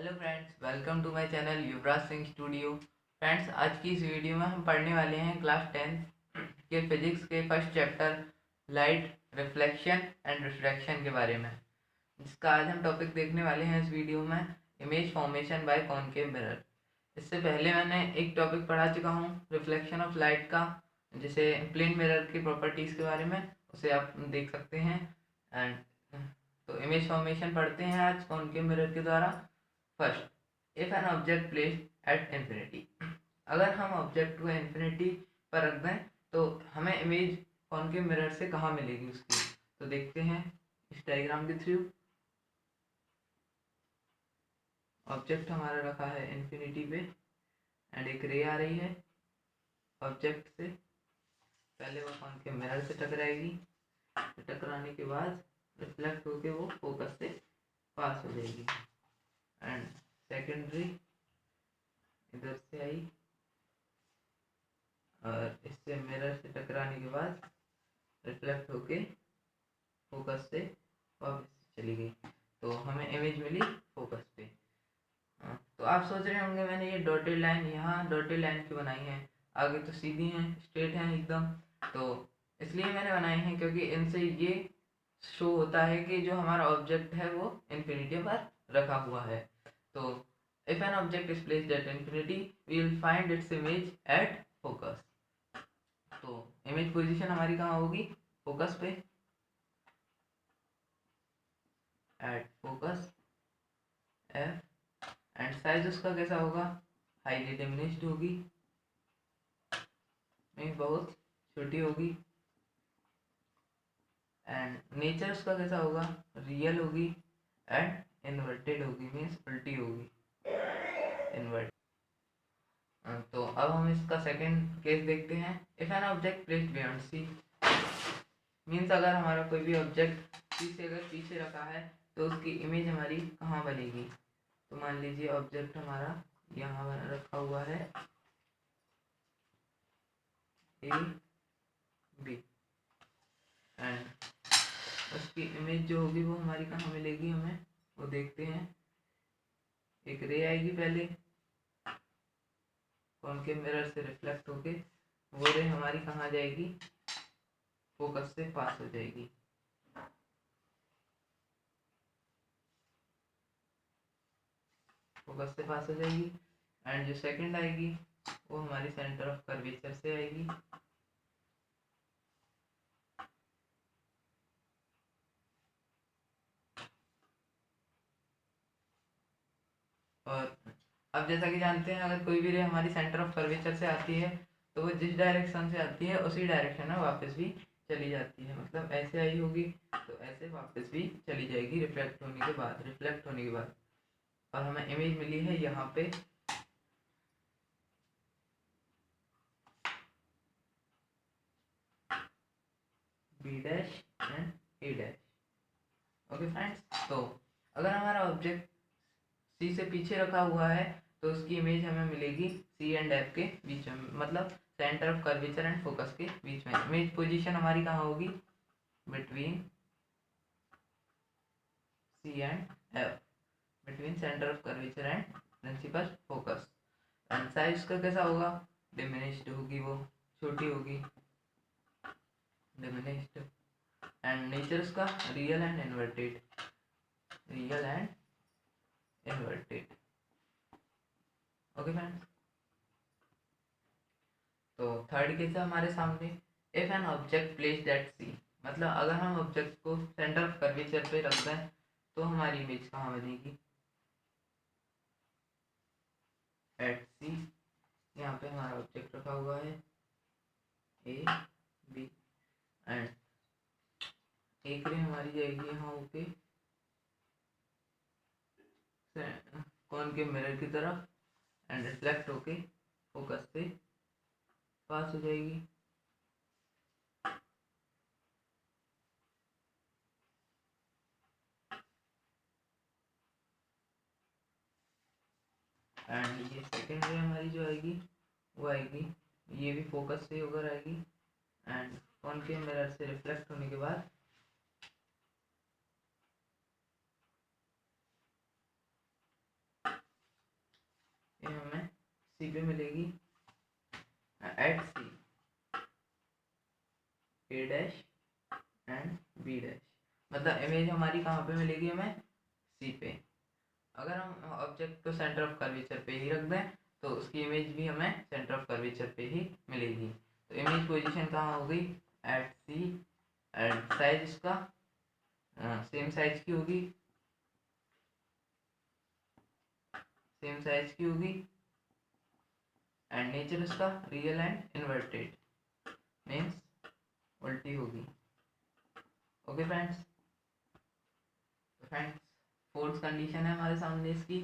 Hello friends, welcome to my channel Yuvraj Singh studio. Friends, आज की इस वीडियो में हम पढ़ने वाले हैं क्लास 10 के फिजिक्स के first chapter light, reflection and refraction के बारे में, जिसका आज हम टॉपिक देखने वाले हैं इस वीडियो में, image formation by concave mirror. इससे पहले मैंने एक टॉपिक पढ़ा चुका हूँ रिफ्लेक्शन ऑफ लाइट का, जिसे प्लेन मिरर की प्रॉपर्टीज़ के बारे में, उसे आप देख सकते हैं। एंड तो इमेज फॉर्मेशन पढ़ते हैं आज कॉनकेव मिरर के द्वारा। First, if an object placed at infinity, अगर हम ऑब्जेक्ट को इंफिनिटी पर रख दें तो हमें इमेज कॉनकेव मिरर से कहाँ मिलेगी उसकी, तो देखते हैं इस डायग्राम के थ्रू। ऑब्जेक्ट हमारा रखा है इंफिनिटी पे एंड एक रे आ रही है ऑब्जेक्ट से। पहले वो कॉनकेव मिरर से टकराएगी, टकराने के बाद रिफ्लेक्ट होके वो फोकस से पास हो जाएगी एंड सेकेंडरी इधर से आई और इससे मिरर से टकराने के बाद रिफ्लेक्ट होके फोकस से वापस चली गई, तो हमें इमेज मिली फोकस पे। तो आप सोच रहे होंगे मैंने ये डॉटेड लाइन यहाँ डॉटेड लाइन क्यों बनाई है, आगे तो सीधी हैं, स्ट्रेट हैं एकदम। तो इसलिए मैंने बनाई है क्योंकि इनसे ये शो होता है कि जो हमारा ऑब्जेक्ट है वो इन्फिनिटी पर रखा हुआ है। तो if an object is placed at infinity we will find its image at focus. तो इमेज पोजीशन हमारी कहाँ होगी, फोकस पे, at focus F. And size उसका कैसा होगा, हाईली डिमिनिश्ड होगी, मीन्स बहुत छोटी होगी। एंड नेचर उसका कैसा होगा, रियल होगी एंड इन्वर्टेड होगी, मीन्स उल्टी होगी, इन्वर्ट। तो अब हम इसका सेकंड केस देखते हैं। If an object placed beyond C, means अगर हमारा कोई भी ऑब्जेक्ट सी से अगर पीछे रखा है तो उसकी इमेज हमारी कहाँ बनेगी। तो मान लीजिए ऑब्जेक्ट हमारा यहाँ बना रखा हुआ है ए बी एंड उसकी इमेज जो होगी वो हमारी कहाँ मिलेगी हमें, वो देखते हैं। एक रे आएगी पहले कॉनकेव मिरर से रिफ्लेक्ट होके, वो रे हमारी कहाँ जाएगी, फोकस से पास हो जाएगी। फोकस से पास हो जाएगी एंड जो सेकंड आएगी वो हमारी सेंटर ऑफ कर्वेचर से आएगी। और अब जैसा कि जानते हैं अगर कोई भी रे हमारी सेंटर ऑफ कर्वेचर से आती है तो वो जिस डायरेक्शन से आती है उसी डायरेक्शन में वापस भी चली जाती है, मतलब ऐसे आई होगी तो ऐसे वापस भी चली जाएगी रिफ्लेक्ट होने के बाद, रिफ्लेक्ट होने के बाद। और हमें इमेज मिली है यहाँ पे B dash and A dash. Okay friends, तो अगर हमारा ऑब्जेक्ट सी से पीछे रखा हुआ है तो उसकी इमेज हमें मिलेगी सी एंड एफ के बीच में, मतलब centre of curvature and focus के बीच में। इमेज पोजीशन हमारी कहाँ होगी, between C and F, between centre of curvature and principal focus. And size का कैसा होगा, डिमिनिश्ड होगी, वो छोटी होगी, डिमिनिश्ड। एंड नेचर उसका real and inverted, real and inverted. Okay friends, तो थर्ड केस है हमारे सामने, if an object placed at C, मतलब अगर हम ऑब्जेक्ट को सेंटर ऑफ कर्वेचर पे रख दें तो हमारी इमेज कहाँ बनेगी, एट सी। यहाँ पे हमारा ऑब्जेक्ट रखा हुआ है ए बी एंड एक रे हमारी जाएगी यहाँ ओके कॉनकेव मिरर की तरफ एंड रिफ्लेक्ट होके फोकस से पास हो जाएगी। एंड ये सेकेंड रे हमारी जो आएगी वो आएगी, ये भी फोकस से होकर आएगी एंड कॉनकेव मिरर से रिफ्लेक्ट होने के बाद सी पे मिलेगी at C A dash and B dash, मतलब इमेज हमारी कहाँ पे मिलेगी हमें, सी पे। अगर हम ऑब्जेक्ट को सेंटर ऑफ कर्वेचर पे ही रख दें तो उसकी इमेज भी हमें सेंटर ऑफ कर्वेचर पे ही मिलेगी। तो इमेज पोजीशन कहाँ हो गई, एट सी, एंड साइज इसका सेम साइज की होगी, सेम साइज की होगी, एंड नेचर इसका रियल एंड इन्वर्टेड, मीन्स उल्टी होगी। ओके फ्रेंड्स, तो फ्रेंड्स फोर्थ कंडीशन है हमारे सामने इसकी,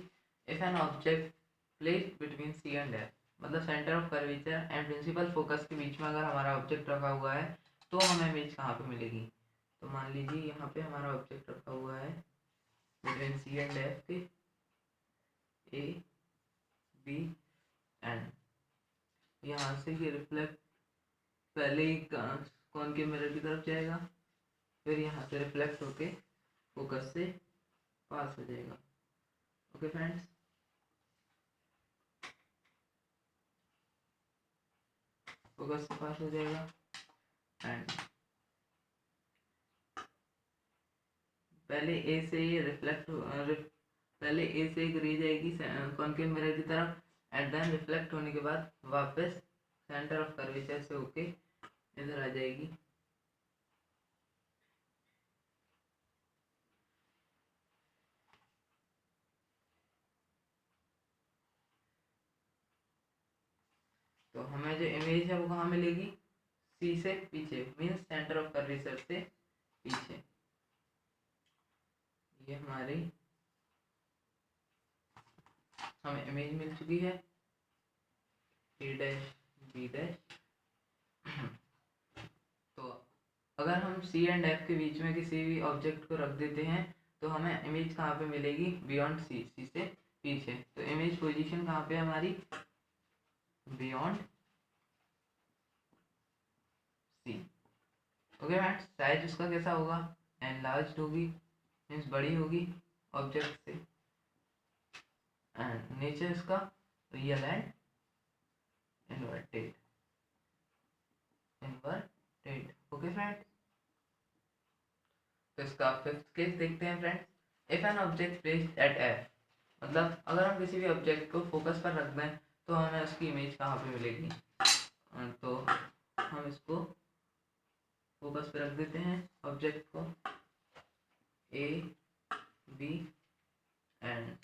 if an object place between C and F, मतलब centre of curvature and principal focus के बीच में अगर हमारा ऑब्जेक्ट रखा हुआ है तो हमें इमेज कहाँ पे मिलेगी। तो मान लीजिए यहाँ पे हमारा ऑब्जेक्ट रखा हुआ है बिटवीन सी एंड एफ के, ए बी एंड यहाँ से ये रिफ्लेक्ट पहले ही कौन के मिरर की तरफ जाएगा, फिर यहाँ से रिफ्लेक्ट होके फोकस से पास हो जाएगा। ओके फ्रेंड्स, फोकस से पास हो जाएगा एंड पहले ए से ये रिफ्लेक्ट पहले ए से एक रे जाएगी कॉनकेव मिरर की तरफ एंड देन रिफ्लेक्ट होने के बाद वापस सेंटर ऑफ कर्वेचर से होके इधर आ जाएगी। तो हमें जो इमेज है वो कहाँ मिलेगी, सी से पीछे, मीन्स सेंटर ऑफ कर्वेचर से पीछे। ये हमारी हमें इमेज मिल चुकी है, ए डैश बी डैश। तो अगर हम सी एंड एफ के बीच में किसी भी ऑब्जेक्ट को रख देते हैं तो हमें इमेज कहाँ पे मिलेगी, बियॉन्ड सी, सी से पीछे। तो इमेज पोजीशन कहाँ पे हमारी, beyond C. Okay friends, size उसका कैसा होगा, एनलार्ज्ड होगी, मीन्स बड़ी होगी ऑब्जेक्ट से, एंड नेचर इसका real and inverted, inverted. Okay friends, तो इसका फिफ्थ केस देखते हैं friends, if an object placed eight F, मतलब अगर हम किसी भी ऑब्जेक्ट को फोकस पर रख दें तो हमें उसकी इमेज कहाँ पे मिलेगी। तो हम इसको फोकस पे रख देते हैं ऑब्जेक्ट को, ए बी एंड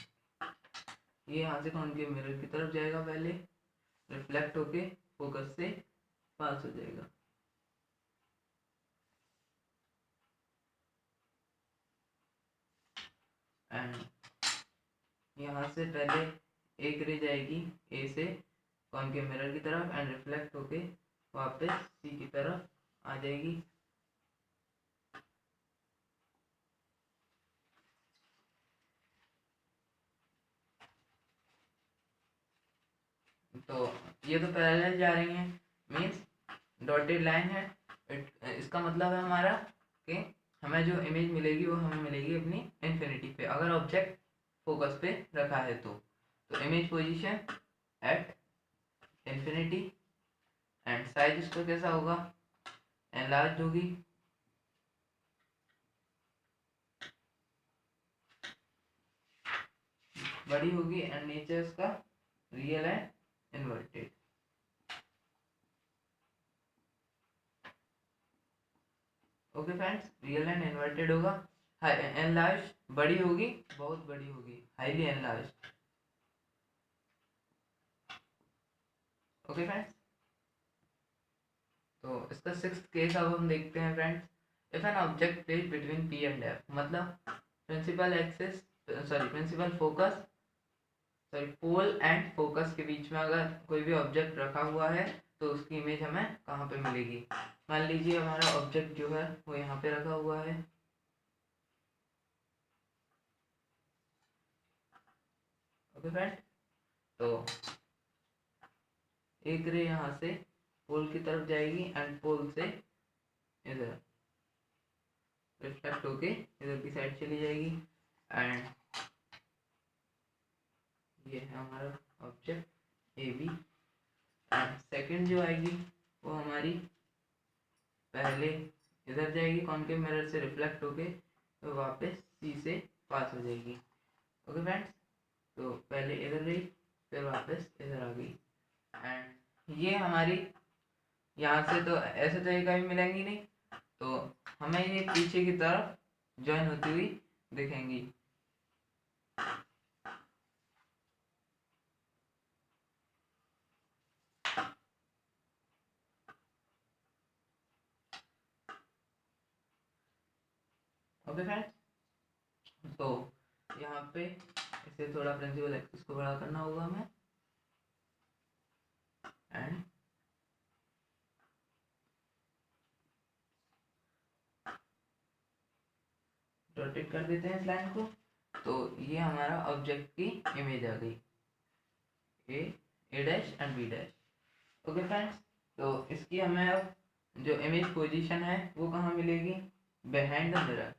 ये यहाँ से कौन के मिरर की तरफ जाएगा, पहले रिफ्लेक्ट होके फोकस से पास हो जाएगा। एंड यहाँ से पहले एक रे जाएगी ए से कौन के मिरर की तरफ एंड रिफ्लेक्ट होके वापस सी की तरफ आ जाएगी। तो ये तो पैरेलल जा रही हैं, मीन्स डॉटेड लाइन है। इसका मतलब है हमारा कि हमें जो इमेज मिलेगी वो हमें मिलेगी अपनी इन्फिनिटी पे, अगर ऑब्जेक्ट फोकस पे रखा है तो image position at infinity and size इसका कैसा होगा, एनलार्ज होगी, बड़ी होगी, एंड नेचर इसका real and inverted. Okay friends, real and inverted होगा, एनलार्ज बड़ी होगी, बहुत बड़ी होगी, हाईली एनलार्ज। ओके फ्रेंड्स, तो इसका सिक्स्थ केस अब हम देखते हैं friends, if an object placed between P and F, मतलब principal axis principal focus pole and focus के बीच में अगर कोई भी ऑब्जेक्ट रखा हुआ है तो उसकी इमेज हमें कहाँ पे मिलेगी। मान लीजिए हमारा ऑब्जेक्ट जो है वो यहाँ पे रखा हुआ है, ओके फ्रेंड, तो एक रे यहाँ से पोल की तरफ जाएगी एंड पोल से इधर रिफ्लेक्ट होके इधर की साइड चली जाएगी एंड ये है हमारा object, A B. And second जो आएगी वो हमारी पहले इधर जाएगी कॉनकेव मिरर से रिफ्लेक्ट होके, तो वापस सी से पास हो जाएगी। ओके फ्रेंड्स, तो पहले इधर गई फिर वापस इधर आ गई। एंड ये हमारी यहाँ से तो ऐसे तो ये कभी मिलेंगी नहीं, तो हमें ये पीछे की तरफ ज्वाइन होती हुई दिखेंगी। ओके फ्रेंड्स, तो यहाँ पे इसे थोड़ा प्रिंसिपल एक्सिस को बड़ा करना होगा हमें एंड रोटेट कर देते हैं इस लाइन को। तो ये हमारा ऑब्जेक्ट की इमेज आ गई, A dash and B dash. Okay friends, तो इसकी हमें अब जो इमेज पोजीशन है वो कहाँ मिलेगी? बिहाइंड द मिरर,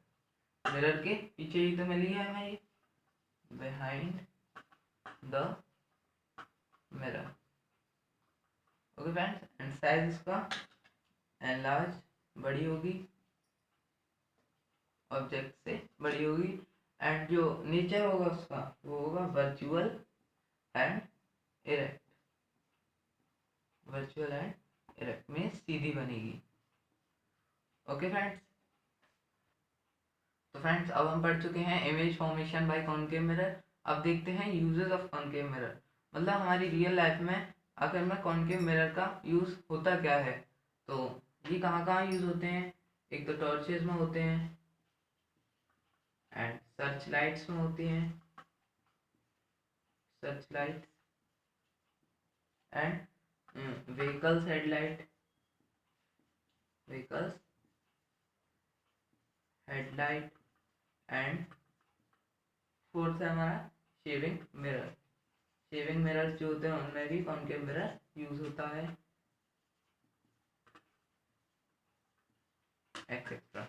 मिरर के पीछे ही तो मिली है हमें ये, behind the mirror. Okay friends, and size इसका एनलार्ज बड़ी होगी, ऑब्जेक्ट से बड़ी होगी। एंड जो नेचर होगा उसका वो होगा virtual and erect, virtual and erect में सीधी बनेगी। ओके फ्रेंड्स, तो फ्रेंड्स अब हम पढ़ चुके हैं image formation by concave mirror. अब देखते हैं यूजेस ऑफ कॉनकेव मिरर, मतलब हमारी रियल लाइफ में आखिर में कॉनकेव मिरर का यूज होता क्या है। तो ये कहाँ कहाँ यूज होते हैं? एक तो टॉर्चेस में होते हैं एंड सर्च लाइट्स में होती हैं, search light and vehicles headlight, vehicles headlight and fourth है हमारा शेविंग मिरर। शेविंग मिरर्स जो होते हैं उनमें भी कॉनकेव मिरर यूज होता है etcetera.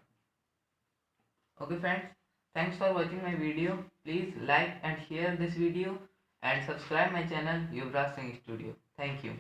Okay friends, thanks for watching my video. Please like and share this video and subscribe my channel Yuvraj Singh Studio. Thank you.